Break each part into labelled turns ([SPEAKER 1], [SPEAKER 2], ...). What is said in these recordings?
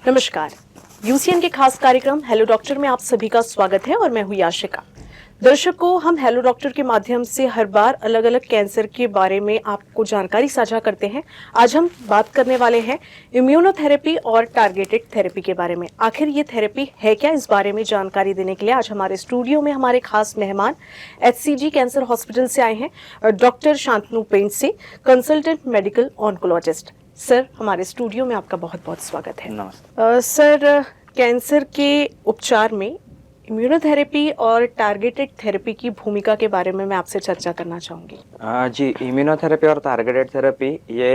[SPEAKER 1] नमस्कार। यूसीएन के खास कार्यक्रम हेलो डॉक्टर में आप सभी का स्वागत है और मैं हूँ याशिका। दर्शकों, हम हेलो डॉक्टर के माध्यम से हर बार अलग अलग कैंसर के बारे में आपको जानकारी साझा करते हैं। आज हम बात करने वाले हैं इम्यूनोथेरेपी और टारगेटेड थेरेपी के बारे में। आखिर ये थेरेपी है क्या, इस बारे में जानकारी देने के लिए आज हमारे स्टूडियो में हमारे खास मेहमान HCG कैंसर हॉस्पिटल से आए हैं डॉक्टर शांतनु पेंट से, कंसल्टेंट मेडिकल ऑन्कोलॉजिस्ट। सर, हमारे स्टूडियो में आपका बहुत बहुत स्वागत है।
[SPEAKER 2] नमस्ते।
[SPEAKER 1] सर, कैंसर के उपचार में इम्यूनोथेरेपी और टारगेटेड थेरेपी की भूमिका के बारे में मैं आपसे चर्चा करना चाहूँगी।
[SPEAKER 2] जी, इम्यूनोथेरेपी और टारगेटेड थेरेपी ये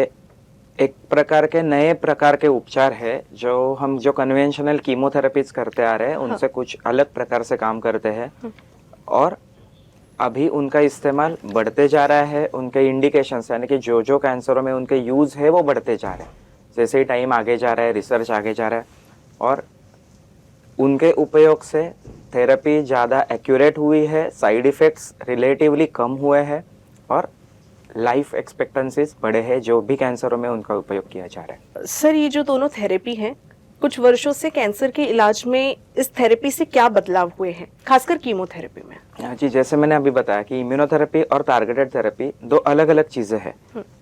[SPEAKER 2] एक प्रकार के नए प्रकार के उपचार है जो कन्वेंशनल कीमोथेरेपीज करते आ रहे हैं उनसे कुछ अलग प्रकार से काम करते हैं और अभी उनका इस्तेमाल बढ़ते जा रहा है। उनके इंडिकेशंस यानी कि जो कैंसरों में उनके यूज़ है वो बढ़ते जा रहे हैं। जैसे ही टाइम आगे जा रहा है, रिसर्च आगे जा रहा है और उनके उपयोग से थेरेपी ज़्यादा एक्यूरेट हुई है, साइड इफ़ेक्ट्स रिलेटिवली कम हुए हैं और लाइफ एक्सपेक्टेंसीज बढ़े हैं जो भी कैंसरों में उनका उपयोग किया जा रहा है।
[SPEAKER 1] सर, ये जो दोनों थेरेपी हैं, कुछ वर्षों से कैंसर के इलाज में इस थेरेपी से क्या बदलाव हुए हैं, खासकर कीमोथेरेपी में?
[SPEAKER 2] जी, जैसे मैंने अभी बताया कि इम्यूनोथेरेपी और टारगेटेड थेरेपी दो अलग अलग चीज़ें हैं।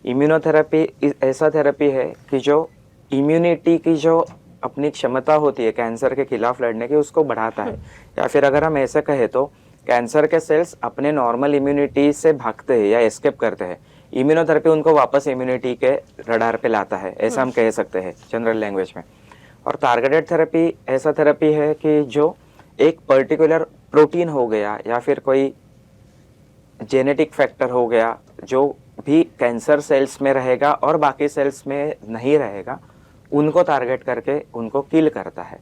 [SPEAKER 2] इम्यूनोथेरेपी ऐसा थेरेपी है कि जो इम्यूनिटी की जो अपनी क्षमता होती है कैंसर के खिलाफ लड़ने की उसको बढ़ाता है, या फिर अगर हम ऐसे कहें तो कैंसर के सेल्स अपने नॉर्मल इम्यूनिटी से भागते हैं या एस्केप करते हैं। इम्यूनोथेरेपी उनको वापस इम्यूनिटी के रडार पे लाता है, ऐसा हम कह सकते हैं जनरल लैंग्वेज में। और टारगेटेड थेरेपी ऐसा थेरेपी है कि जो एक पर्टिकुलर प्रोटीन हो गया या फिर कोई जेनेटिक फैक्टर हो गया जो भी कैंसर सेल्स में रहेगा और बाकी सेल्स में नहीं रहेगा, उनको टारगेट करके उनको किल करता है।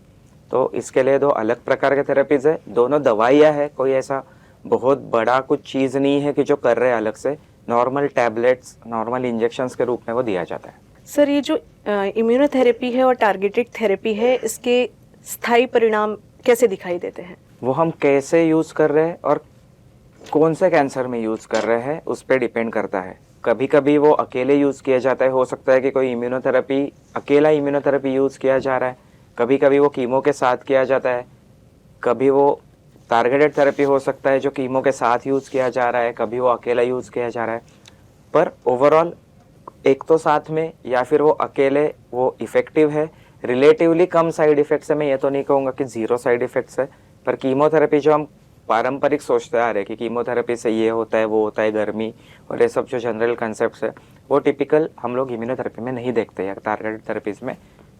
[SPEAKER 2] तो इसके लिए दो अलग प्रकार के थेरेपीज है, दोनों दवाइयाँ है, कोई ऐसा बहुत बड़ा कुछ चीज़ नहीं है कि जो कर रहे हैं अलग से। नॉर्मल टैबलेट्स, नॉर्मल इंजेक्शंस के रूप में वो दिया जाता है।
[SPEAKER 1] सर, ये जो इम्यूनोथेरेपी है और टारगेटेड थेरेपी है, इसके स्थायी परिणाम कैसे दिखाई देते हैं?
[SPEAKER 2] वो हम कैसे यूज़ कर रहे हैं और कौन से कैंसर में यूज़ कर रहे हैं उस पर डिपेंड करता है। कभी कभी वो अकेले यूज़ किया जाता है, हो सकता है कि कोई अकेला इम्यूनोथेरेपी यूज़ किया जा रहा है, कभी कभी वो कीमो के साथ किया जाता है, कभी वो टारगेटेड थेरेपी हो सकता है जो कीमो के साथ यूज़ किया जा रहा है, कभी वो अकेला यूज़ किया जा रहा है। पर ओवरऑल एक तो साथ में या फिर वो अकेले वो इफ़ेक्टिव है। रिलेटिवली कम साइड इफ़ेक्ट्स है, मैं ये तो नहीं कहूँगा कि ज़ीरो साइड इफ़ेक्ट्स है। पर कीमोथेरेपी जो हम पारंपरिक सोचते आ रहे हैं कि कीमोथेरेपी से ये होता है वो होता है, गर्मी और ये सब जो जनरल कंसेप्ट है वो टिपिकल हम लोग इम्यूनोथेरेपी में नहीं देखते या टारगेटेड थेरेपीज में,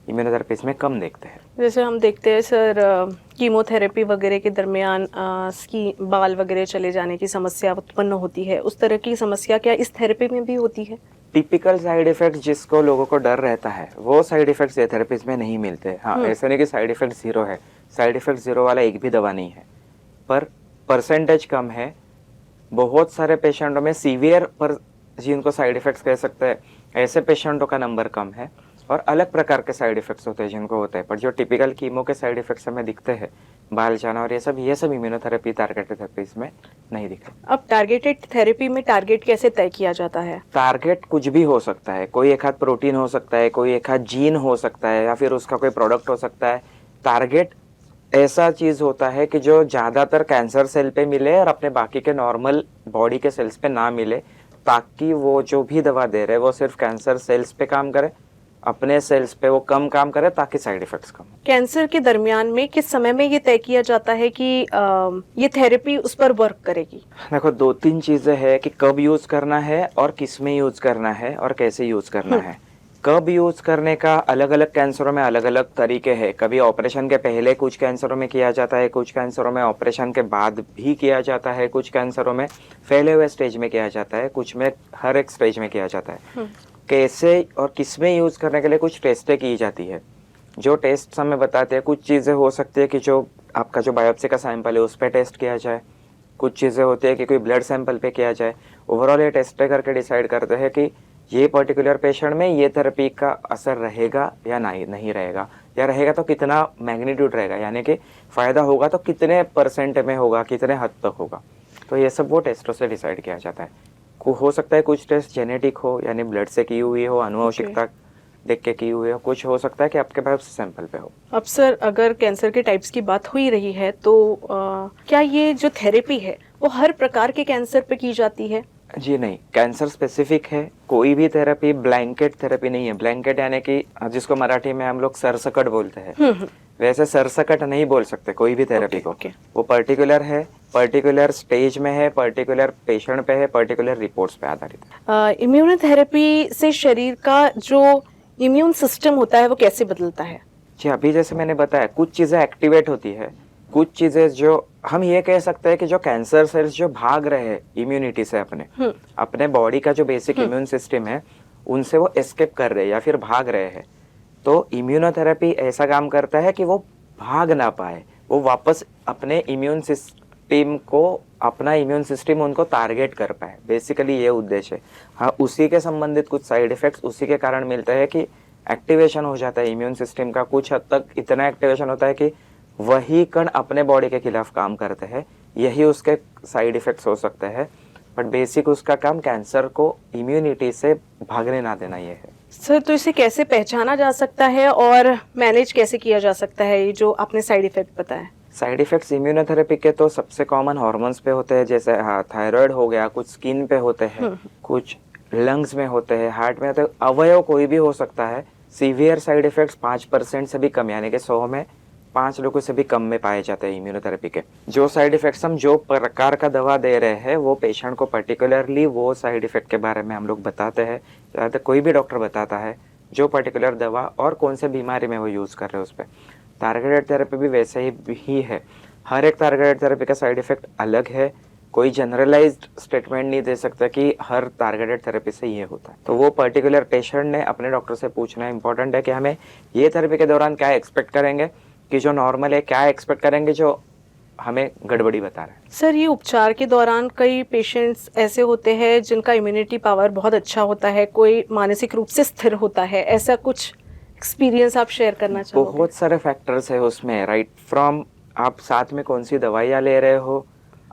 [SPEAKER 2] इम्यूनोथेरेपीज में कम देखते हैं।
[SPEAKER 1] जैसे हम देखते हैं सर, कीमोथेरेपी वगैरह के दरमियान बाल वगैरह चले जाने की समस्या उत्पन्न होती है, उस तरह की समस्या क्या इस थेरेपी में भी होती है?
[SPEAKER 2] टिपिकल साइड इफेक्ट जिसको लोगों को डर रहता है वो साइड इफेक्ट्स ये थेरेपीज में नहीं मिलते। हाँ, ऐसा नहीं कि साइड इफेक्ट जीरो है, साइड इफेक्ट जीरो वाला एक भी दवा नहीं है, पर परसेंटेज कम है। बहुत सारे पेशेंटों में सीवियर पर जिनको साइड इफेक्ट्स कह सकते हैं ऐसे पेशेंटों का नंबर कम है और अलग प्रकार के साइड इफेक्ट्स होते हैं जिनको होते हैं। पर जो टिपिकल कीमो के साइड इफेक्ट्स हमें दिखते हैं, बाल जाना और ये सब इम्यूनोथेरेपी टारगेटेड थेरेपीज में नहीं दिखते।
[SPEAKER 1] अब टारगेटेड थेरेपी में टारगेट कैसे तय किया जाता है?
[SPEAKER 2] टारगेट कुछ भी हो सकता है, कोई एक आध प्रोटीन हो सकता है, कोई एक आध जीन हो सकता है या फिर उसका कोई प्रोडक्ट हो सकता है। टारगेट ऐसा चीज होता है कि जो ज्यादातर कैंसर सेल पे मिले और अपने बाकी के नॉर्मल बॉडी के सेल्स पे ना मिले, ताकि वो जो भी दवा दे रहे वो सिर्फ कैंसर सेल्स पे काम करे, अपने सेल्स पे वो कम काम करे ताकि साइड इफेक्ट्स कम हो।
[SPEAKER 1] कैंसर के दरमियान में किस समय में ये तय किया जाता है कि ये थेरेपी उस पर वर्क करेगी?
[SPEAKER 2] देखो, दो तीन चीजें हैं कि कब यूज करना है और किस में यूज करना है और कैसे यूज करना है। कब यूज करने का अलग अलग कैंसरों में अलग अलग तरीके हैं। कभी ऑपरेशन के पहले कुछ कैंसरों में किया जाता है, कुछ कैंसरों में ऑपरेशन के बाद भी किया जाता है, कुछ कैंसरों में फैले हुए स्टेज में किया जाता है, कुछ में हर एक स्टेज में किया जाता है। कैसे और किस में यूज करने के लिए कुछ टेस्टें की जाती है। जो टेस्ट हमें बताते हैं, कुछ चीज़ें हो सकती है कि जो आपका जो बायोप्सी का सैंपल है उस पर टेस्ट किया जाए, कुछ चीज़ें होती है कि कोई ब्लड सैंपल पे किया जाए। ओवरऑल ये टेस्ट करके डिसाइड करते हैं कि ये पर्टिकुलर पेशेंट में ये थेरेपी का असर रहेगा या नहीं रहेगा, या रहेगा तो कितना मैग्नीट्यूड रहेगा, यानी कि फ़ायदा होगा तो कितने परसेंट में होगा, कितने हद तक होगा। तो ये सब वो टेस्टों से डिसाइड किया जाता है। हो सकता है कुछ टेस्ट जेनेटिक हो, यानी ब्लड से की हुई हो, आनुवंशिकता देख के की हुई हो, कुछ हो सकता है कि आपके पास सैंपल पे हो।
[SPEAKER 1] अब सर अगर कैंसर के टाइप्स की बात हो ही रही है तो क्या ये जो थेरेपी है वो हर प्रकार के कैंसर पे की जाती है?
[SPEAKER 2] जी नहीं, कैंसर स्पेसिफिक है। कोई भी थेरेपी ब्लैंकेट थेरेपी नहीं है। ब्लैंकेट यानी कि जिसको मराठी में हम लोग सरसकट बोलते हैं, वैसे सरसकट नहीं बोल सकते कोई भी थेरेपी को। वो पर्टिकुलर है, पर्टिकुलर स्टेज में है, पर्टिकुलर पेशेंट पे है, पर्टिकुलर रिपोर्ट्स पे आधारित है।
[SPEAKER 1] इम्यूनोथेरेपी से शरीर का जो इम्यून सिस्टम होता है वो कैसे बदलता है?
[SPEAKER 2] जी, अभी जैसे मैंने बताया कुछ चीजें एक्टिवेट होती है, कुछ चीजें जो हम ये कह सकते हैं कि जो कैंसर सेल्स जो भाग रहे हैं इम्यूनिटी से अपने बॉडी का जो बेसिक इम्यून सिस्टम है उनसे वो एस्केप कर रहे हैं या फिर भाग रहे हैं। तो इम्यूनोथेरेपी ऐसा काम करता है कि वो भाग ना पाए, वो वापस अपने इम्यून सिस्टम को, अपना इम्यून सिस्टम उनको टारगेट कर पाए। बेसिकली ये उद्देश्य है। हाँ, उसी के संबंधित कुछ साइड इफेक्ट्स उसी के कारण मिलते हैं कि एक्टिवेशन हो जाता है इम्यून सिस्टम का। कुछ हद तक इतना एक्टिवेशन होता है कि वही कण अपने बॉडी के खिलाफ काम करते हैं, यही उसके साइड इफेक्ट्स हो सकते हैं। बट बेसिक उसका काम कैंसर को इम्यूनिटी से भागने ना देना ये है।
[SPEAKER 1] सर तो इसे कैसे पहचाना जा सकता है और मैनेज कैसे किया जा सकता है, ये जो आपने साइड इफेक्ट बताया?
[SPEAKER 2] साइड इफेक्ट्स इम्यूनोथेरेपी के तो सबसे कॉमन हार्मोन्स पे होते हैं, जैसे थायराइड हो गया, कुछ स्किन पे होते हैं, कुछ लंग्स में होते हैं, हार्ट में होते हैं, अवयव कोई भी हो सकता है। सीवियर साइड इफेक्ट्स 5% से भी कम, यानी कि 100 में 5 लोगों से भी कम में पाए जाते हैं इम्यूनोथेरेपी के। जो साइड इफेक्ट्स हम जो प्रकार का दवा दे रहे हैं वो पेशेंट को पर्टिकुलरली वो साइड इफेक्ट के बारे में हम लोग बताते हैं। ज़्यादातर कोई भी डॉक्टर बताता है जो पर्टिकुलर दवा और कौन से बीमारी में वो यूज़ कर रहे हैं उस पर। टारगेटेड थेरेपी भी वैसे ही है। हर एक टारगेटेड थेरेपी का साइड इफेक्ट अलग है। कोई जनरलाइज्ड स्टेटमेंट नहीं दे सकता कि हर टारगेटेड थेरेपी से ये होता है। तो वो पर्टिकुलर पेशेंट ने अपने डॉक्टर से पूछना इंपॉर्टेंट है कि हमें ये थेरेपी के दौरान क्या एक्सपेक्ट करेंगे, कि जो नॉर्मल है क्या एक्सपेक्ट करेंगे जो हमें गड़बड़ी बता रहे हैं।
[SPEAKER 1] सर ये उपचार के दौरान कई पेशेंट्स ऐसे होते हैं जिनका इम्यूनिटी पावर बहुत अच्छा होता है, कोई मानसिक रूप से स्थिर होता है, ऐसा कुछ एक्सपीरियंस आप शेयर करना चाहोगे?
[SPEAKER 2] बहुत सारे फैक्टर्स है उसमें, राइट फ्रॉम आप साथ में कौन सी दवाइयाँ ले रहे हो,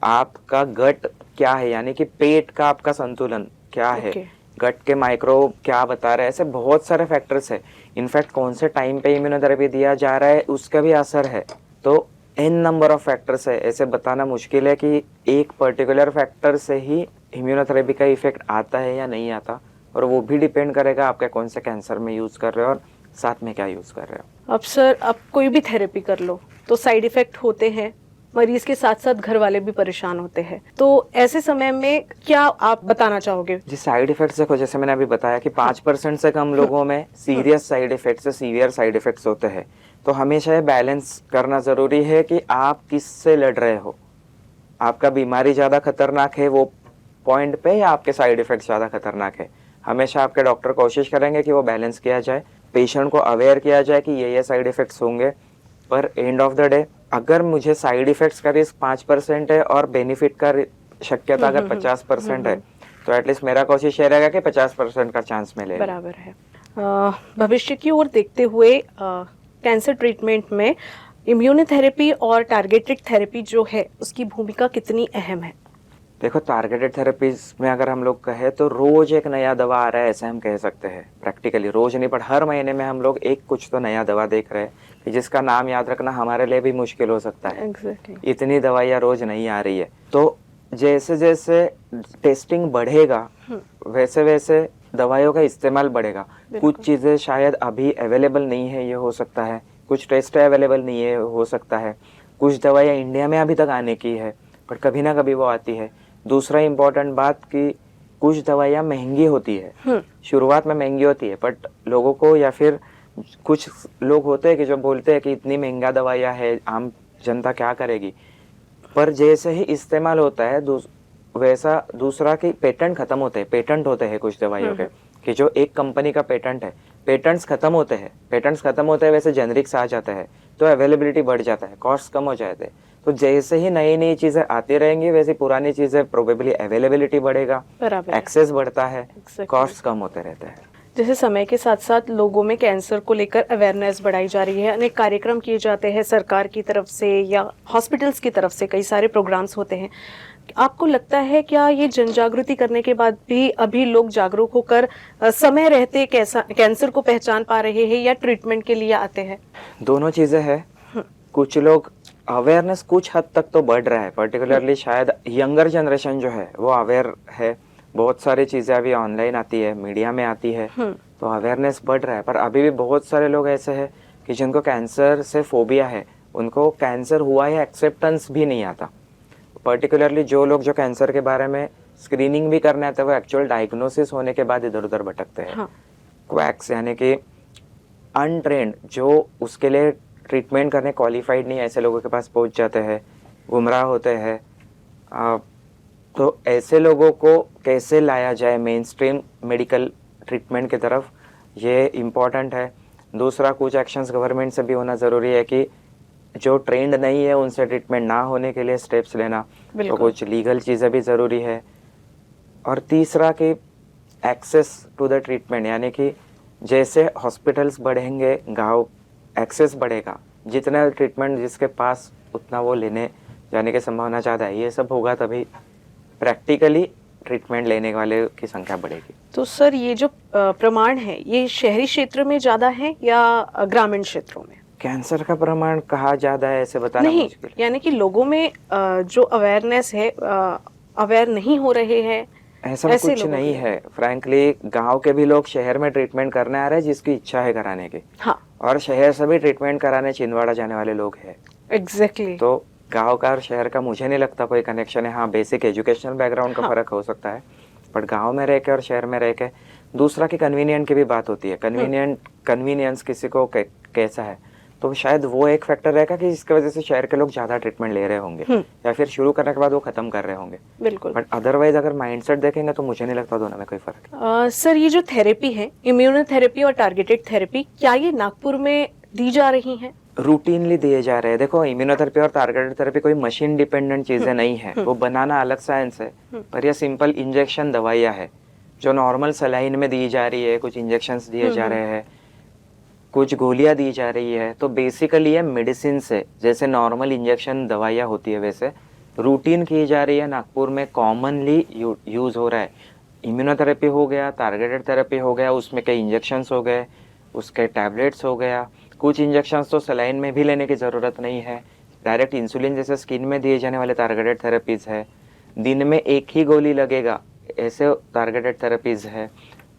[SPEAKER 2] आपका गट क्या है, यानी कि पेट का आपका संतुलन क्या है, गट के माइक्रोब क्या बता रहे हैं, ऐसे बहुत सारे फैक्टर्स है। इनफैक्ट कौन से टाइम पे इम्यूनोथेरेपी दिया जा रहा है उसका भी असर है। तो एन नंबर ऑफ फैक्टर्स है, ऐसे बताना मुश्किल है कि एक पर्टिकुलर फैक्टर से ही इम्यूनोथेरेपी का इफेक्ट आता है या नहीं आता, और वो भी डिपेंड करेगा आपके कौन से कैंसर में यूज कर रहे हो और साथ में क्या यूज कर रहे हो।
[SPEAKER 1] अब सर आप कोई भी थेरेपी कर लो तो साइड इफेक्ट होते हैं, मरीज के साथ साथ घर वाले भी परेशान होते हैं, तो ऐसे समय में क्या आप बताना चाहोगे?
[SPEAKER 2] जी, साइड इफेक्ट्स देखो, जैसे मैंने अभी बताया कि 5% से कम लोगों में सीरियस साइड इफेक्ट्स से सीवियर साइड इफेक्ट्स होते हैं। तो हमेशा ये बैलेंस करना जरूरी है कि आप किससे लड़ रहे हो, आपका बीमारी ज्यादा खतरनाक है वो पॉइंट पे, या आपके साइड इफेक्ट्स ज्यादा खतरनाक है। हमेशा आपके डॉक्टर कोशिश करेंगे कि वो बैलेंस किया जाए, पेशेंट को अवेयर किया जाए कि ये साइड इफेक्ट्स होंगे। पर एंड ऑफ द डे अगर मुझे साइड इफेक्ट्स का रिस्क 5% है और बेनिफिट का शक्यता अगर 50% है, तो एटलीस्ट मेरा कोशिश ये रहेगा कि 50% का चांस मिले।
[SPEAKER 1] बराबर है। भविष्य की ओर देखते हुए कैंसर ट्रीटमेंट में इम्यूनोथेरेपी और टारगेटेड थेरेपी जो है उसकी भूमिका कितनी अहम है?
[SPEAKER 2] देखो, टारगेटेड थेरेपीज में अगर हम लोग कहें तो रोज एक नया दवा आ रहा है, ऐसे हम कह सकते हैं। प्रैक्टिकली रोज नहीं, पर हर महीने में हम लोग एक कुछ तो नया दवा देख रहे हैं, जिसका नाम याद रखना हमारे लिए भी मुश्किल हो सकता है।
[SPEAKER 1] Exactly.
[SPEAKER 2] इतनी दवाइयाँ रोज नहीं आ रही है। तो जैसे जैसे टेस्टिंग बढ़ेगा वैसे वैसे दवाइयों का इस्तेमाल बढ़ेगा। कुछ चीजें शायद अभी अवेलेबल नहीं है, ये हो सकता है, कुछ टेस्ट अवेलेबल नहीं है, हो सकता है, कुछ दवाइयाँ इंडिया में अभी तक आने की है, पर कभी ना कभी वो आती है। दूसरा इम्पोर्टेंट बात कि कुछ दवाइयाँ महंगी होती है, शुरुआत में महंगी होती है, बट लोगों को, या फिर कुछ लोग होते हैं कि जो बोलते हैं कि इतनी महंगा दवाइयाँ है, आम जनता क्या करेगी। पर जैसे ही इस्तेमाल होता है वैसा दूसरा कि पेटेंट खत्म होते हैं, पेटेंट होते हैं कुछ दवाइयों के, कि जो एक कंपनी का पेटेंट है, पेटेंट्स खत्म होते हैं, वैसे जेनरिक्स आ जाते हैं, तो अवेलेबिलिटी बढ़ जाता है, कॉस्ट कम हो जाते हैं। तो जैसे ही नई नई चीजें आती रहेंगी वैसे पुरानी चीजें प्रोबेबली अवेलेबिलिटी बढ़ेगा, एक्सेस बढ़ता है, कॉस्ट कम होते रहते हैं।
[SPEAKER 1] जैसे समय के साथ साथ लोगों में कैंसर को लेकर अवेयरनेस बढ़ाई जा रही है, अनेक कार्यक्रम किए जाते हैं सरकार की तरफ से या हॉस्पिटल्स की तरफ से, कई सारे प्रोग्राम्स होते हैं। आपको लगता है क्या ये जन जागृति करने के बाद भी अभी लोग जागरूक होकर समय रहते कैंसर को पहचान पा रहे हैं या ट्रीटमेंट के लिए आते हैं?
[SPEAKER 2] दोनों चीजें हैं। कुछ लोग अवेयरनेस कुछ हद तक तो बढ़ रहा है, पर्टिकुलरली शायद यंगर जनरेशन जो है वो अवेयर है। बहुत सारी चीजें अभी ऑनलाइन आती है, मीडिया में आती है, तो अवेयरनेस बढ़ रहा है। पर अभी भी बहुत सारे लोग ऐसे हैं कि जिनको कैंसर से फोबिया है, उनको कैंसर हुआ है एक्सेप्टेंस भी नहीं आता। पर्टिकुलरली जो लोग जो कैंसर के बारे में स्क्रीनिंग भी करने आते हैं, वो एक्चुअल डायग्नोसिस होने के बाद इधर उधर भटकते हैं। क्वैक्स यानी कि अनट्रेंड, जो उसके लिए ट्रीटमेंट करने क्वालिफाइड नहीं, ऐसे लोगों के पास पहुंच जाते हैं, गुमराह होते हैं। तो ऐसे लोगों को कैसे लाया जाए मेन स्ट्रीम मेडिकल ट्रीटमेंट की तरफ, ये इम्पॉर्टेंट है। दूसरा, कुछ एक्शंस गवर्नमेंट से भी होना ज़रूरी है कि जो ट्रेंड नहीं है उनसे ट्रीटमेंट ना होने के लिए स्टेप्स लेना, तो कुछ लीगल चीज़ें भी ज़रूरी है। और तीसरा कि एक्सेस टू द ट्रीटमेंट, यानी कि जैसे हॉस्पिटल्स बढ़ेंगे, गाँव एक्सेस बढ़ेगा, जितना ट्रीटमेंट जिसके पास उतना वो लेने जाने की संभावना ज़्यादा है। ये सब होगा तभी प्रैक्टिकली ट्रीटमेंट लेने वाले की संख्या बढ़ेगी।
[SPEAKER 1] तो सर, ये जो प्रमाण है, ये शहरी क्षेत्र में ज़्यादा है या ग्रामीण क्षेत्रों में?
[SPEAKER 2] कैंसर का प्रमाण कहाँ ज़्यादा है ऐसे बताना
[SPEAKER 1] नहीं,
[SPEAKER 2] मुश्किल है।
[SPEAKER 1] यानी कि लोगों में जो अवेयरनेस है, अवेयर नहीं हो रहे हैं,
[SPEAKER 2] ऐसा
[SPEAKER 1] ऐसे
[SPEAKER 2] कुछ
[SPEAKER 1] लोगों
[SPEAKER 2] नहीं
[SPEAKER 1] के।
[SPEAKER 2] है। फ्रैंकली गांव के भी लोग शहर में ट्रीटमेंट करने आ रहे हैं जिसकी इच्छा है कराने की,
[SPEAKER 1] हाँ,
[SPEAKER 2] और शहर से भी ट्रीटमेंट कराने छिंदवाड़ा जाने वाले लोग हैं।
[SPEAKER 1] एग्जैक्टली।
[SPEAKER 2] तो गांव का और शहर का मुझे नहीं लगता कोई कनेक्शन है। हाँ, बेसिक एजुकेशनल बैकग्राउंड का फर्क हो सकता है, बट गांव में रह के और शहर में रह के। दूसरा कि कन्वीनियंट की भी बात होती है। कन्वीनियंस किसी को कैसा है, तो शायद वो एक फैक्टर रहेगा कि जिसकी वजह से शहर के लोग ज्यादा ट्रीटमेंट ले रहे होंगे, या फिर शुरू करने के बाद वो खत्म कर रहे होंगे।
[SPEAKER 1] बिल्कुल।
[SPEAKER 2] बट अदरवाइज अगर माइंडसेट देखेंगे तो मुझे नहीं लगता दोनों में कोई फर्क है।
[SPEAKER 1] सर, ये जो थेरेपी है, इम्यूनोथेरेपी और टारगेटेड थेरेपी, क्या ये नागपुर में दी जा रही हैं?
[SPEAKER 2] रूटीनली दिए जा रहे हैं। देखो, इम्यूनोथेरेपी और टारगेटेड थेरेपी कोई मशीन डिपेंडेंट चीजें नहीं है, वो बनाना अलग साइंस है। पर ये सिंपल इंजेक्शन दवाइयाँ है जो नॉर्मल सलाइन में दी जा रही है, कुछ इंजेक्शंस दिए जा रहे हैं, कुछ गोलियां दी जा रही है। तो बेसिकली ये मेडिसिन से, जैसे नॉर्मल इंजेक्शन दवाइयाँ होती है वैसे रूटीन की जा रही है। नागपुर में कॉमनली यूज हो रहा है। इम्यूनोथेरेपी हो गया, टारगेटेड थेरेपी हो गया, उसमें कई इंजेक्शंस हो गए, उसके टैबलेट्स हो गया। कुछ इंजेक्शंस तो सलाइन में भी लेने की ज़रूरत नहीं है, डायरेक्ट इंसुलिन जैसे स्किन में दिए जाने वाले टारगेटेड थेरेपीज़ है। दिन में एक ही गोली लगेगा, ऐसे टारगेटेड थेरेपीज़ है।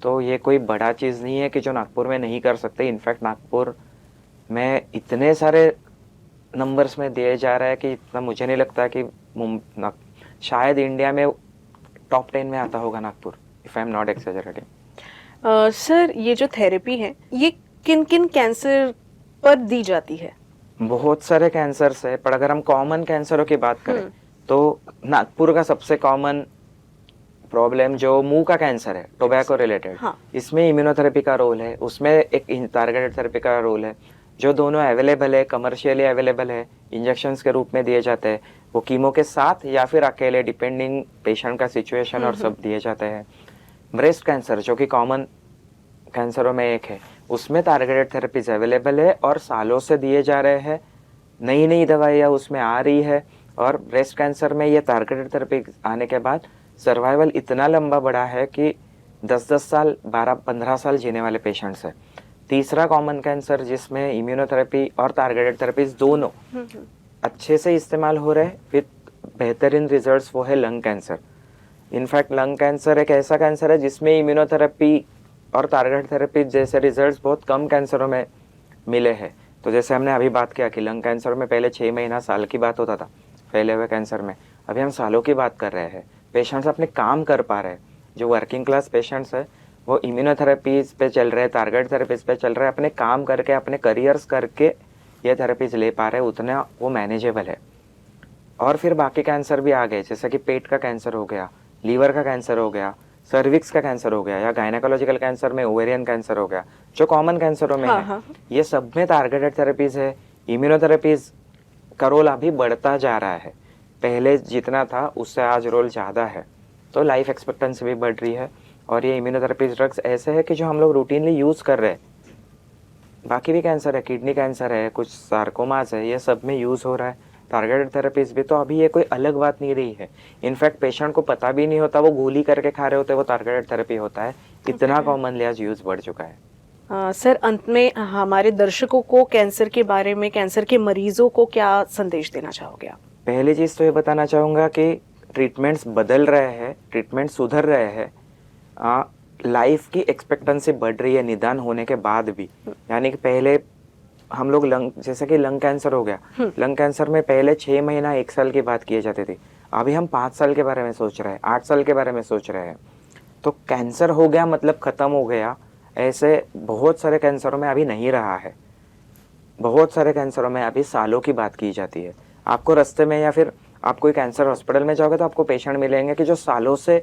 [SPEAKER 2] तो ये कोई बड़ा चीज़ नहीं है कि जो नागपुर में नहीं कर सकते। इनफैक्ट नागपुर में इतने सारे नंबर्स में दिए जा रहा है कि इतना मुझे नहीं लगता कि शायद इंडिया में टॉप 10 में आता होगा Nagpur, if I am not exaggerating.
[SPEAKER 1] Sir, ये जो थेरेपी है, ये किन किन कैंसर पर दी जाती है?
[SPEAKER 2] बहुत सारे कैंसर्स है, पर अगर हम कॉमन कैंसरों की बात करें तो नागपुर का सबसे कॉमन प्रॉब्लम जो मुंह का कैंसर है, टोबैको रिलेटेड, इसमें इम्यूनोथेरेपी का रोल है, उसमें एक टारगेटेड थेरेपी का रोल है, जो दोनों अवेलेबल है, कमर्शियली अवेलेबल है, इंजेक्शंस के रूप में दिए जाते हैं। वो कीमो के साथ या फिर अकेले, डिपेंडिंग पेशेंट का सिचुएशन और सब दिए जाते हैं। ब्रेस्ट कैंसर जो कि कॉमन कैंसरों में एक है, उसमें टारगेटेड थेरेपीज अवेलेबल है और सालों से दिए जा रहे हैं। नई नई दवाइयाँ उसमें आ रही है, और ब्रेस्ट कैंसर में ये टारगेटेड थेरेपी आने के बाद सर्वाइवल इतना लंबा बढ़ा है कि 10-10 साल, 12-15 साल जीने वाले पेशेंट्स हैं। तीसरा कॉमन कैंसर जिसमें इम्यूनोथेरेपी और टारगेटेड थेरेपीज दोनों अच्छे से इस्तेमाल हो रहे हैं विद बेहतरीन रिजल्ट्स, वो है lung cancer. In fact lung cancer एक ऐसा कैंसर है जिसमें इम्यूनोथेरेपी और टारगेटेड थेरेपी जैसे रिजल्ट्स बहुत कम कैंसरों में मिले हैं। तो जैसे हमने अभी बात किया कि लंग कैंसर में पहले 6 महीना, साल की बात होता था फैले हुए कैंसर में, अभी हम सालों की बात कर रहे हैं। पेशेंट्स अपने काम कर पा रहे हैं। जो वर्किंग क्लास पेशेंट्स है वो इम्यूनोथेरेपीज पे चल रहे हैं, टारगेट थेरेपीज पे चल रहे हैं, अपने काम करके, अपने करियर्स करके ये थेरेपीज ले पा रहे हैं, उतना वो मैनेजेबल है। और फिर बाकी कैंसर भी आ गए, जैसे कि पेट का कैंसर हो गया, लीवर का कैंसर हो गया, सर्विक्स का कैंसर हो गया, या गायनेकोलॉजिकल कैंसर में ओवेरियन कैंसर हो गया, जो कॉमन कैंसरों में है। ये सब में टारगेटेड थेरेपीज है। इम्यूनोथेरेपीज का रोल अभी बढ़ता जा रहा है, पहले जितना था उससे आज रोल ज़्यादा है। तो लाइफ एक्सपेक्टेंसी भी बढ़ रही है, और ये इम्यूनोथेरेपी ड्रग्स ऐसे है कि जो हम लोग रूटीनली यूज़ कर रहे हैं। बाकी भी कैंसर है, किडनी कैंसर है, कुछ सार्कोमास है, ये सब में यूज़ हो रहा है। टारगेटेड थेरेपीज भी, तो अभी ये कोई अलग बात नहीं रही है। इनफैक्ट पेशेंट को पता भी नहीं होता, वो गोली करके खा रहे होते वो टारगेटेड थेरेपी होता है। इतना कॉमनली आज यूज बढ़ चुका है।
[SPEAKER 1] सर, अंत में हमारे दर्शकों को कैंसर के बारे में, कैंसर के मरीजों को क्या संदेश देना चाहोगे आप?
[SPEAKER 2] पहली चीज़ तो ये बताना चाहूँगा कि ट्रीटमेंट्स बदल रहे हैं, ट्रीटमेंट सुधर रहे हैं, लाइफ की एक्सपेक्टेंसी बढ़ रही है निदान होने के बाद भी। यानी कि पहले हम लोग जैसे कि लंग कैंसर हो गया, लंग कैंसर में पहले 6 महीना 1 साल की बात किए जाते थे, अभी हम 5 साल के बारे में सोच रहे हैं, 8 साल के बारे में सोच रहे हैं। तो कैंसर हो गया मतलब ख़त्म हो गया, ऐसे बहुत सारे कैंसरों में अभी नहीं रहा है। बहुत सारे कैंसरों में अभी सालों की बात की जाती है। आपको रास्ते में या फिर आप कोई कैंसर हॉस्पिटल में जाओगे तो आपको पेशेंट मिलेंगे कि जो सालों से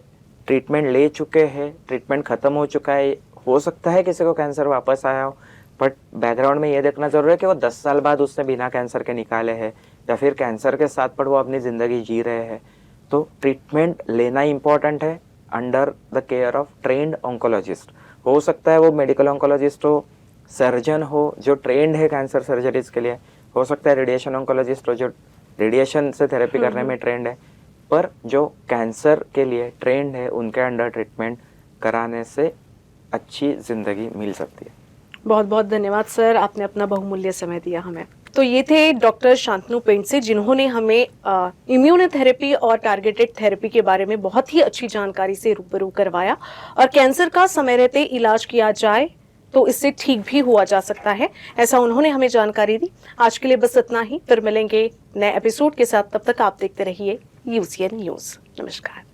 [SPEAKER 2] ट्रीटमेंट ले चुके हैं, ट्रीटमेंट खत्म हो चुका है। हो सकता है किसी को कैंसर वापस आया हो, बट बैकग्राउंड में ये देखना जरूरी है कि वो 10 साल बाद उसने बिना कैंसर के निकाले हैं या फिर कैंसर के साथ पर वो अपनी ज़िंदगी जी रहे हैं। तो ट्रीटमेंट लेना इंपॉर्टेंट है under the care of trend oncologist. हो सकता है वो मेडिकल ऑन्कोलॉजिस्ट हो, सर्जन हो जो ट्रेंड है कैंसर सर्जरीज के लिए, हो सकता है रेडिएशन ऑन्कोलॉजिस्ट हो जो रेडिएशन से थेरेपी करने में ट्रेंड है, पर जो कैंसर के लिए ट्रेंड है उनके अंडर ट्रीटमेंट कराने से अच्छी ज़िंदगी मिल सकती है।
[SPEAKER 1] बहुत बहुत धन्यवाद सर, आपने अपना बहुमूल्य समय दिया हमें। तो ये थे डॉक्टर शांतनु पेंडसे, जिन्होंने हमें इम्यूनोथेरेपी और टारगेटेड थेरेपी के बारे में बहुत ही अच्छी जानकारी से रूबरू करवाया। और कैंसर का समय रहते इलाज किया जाए तो इससे ठीक भी हुआ जा सकता है, ऐसा उन्होंने हमें जानकारी दी। आज के लिए बस इतना ही, फिर मिलेंगे नए एपिसोड के साथ। तब तक आप देखते रहिए UCN न्यूज। नमस्कार।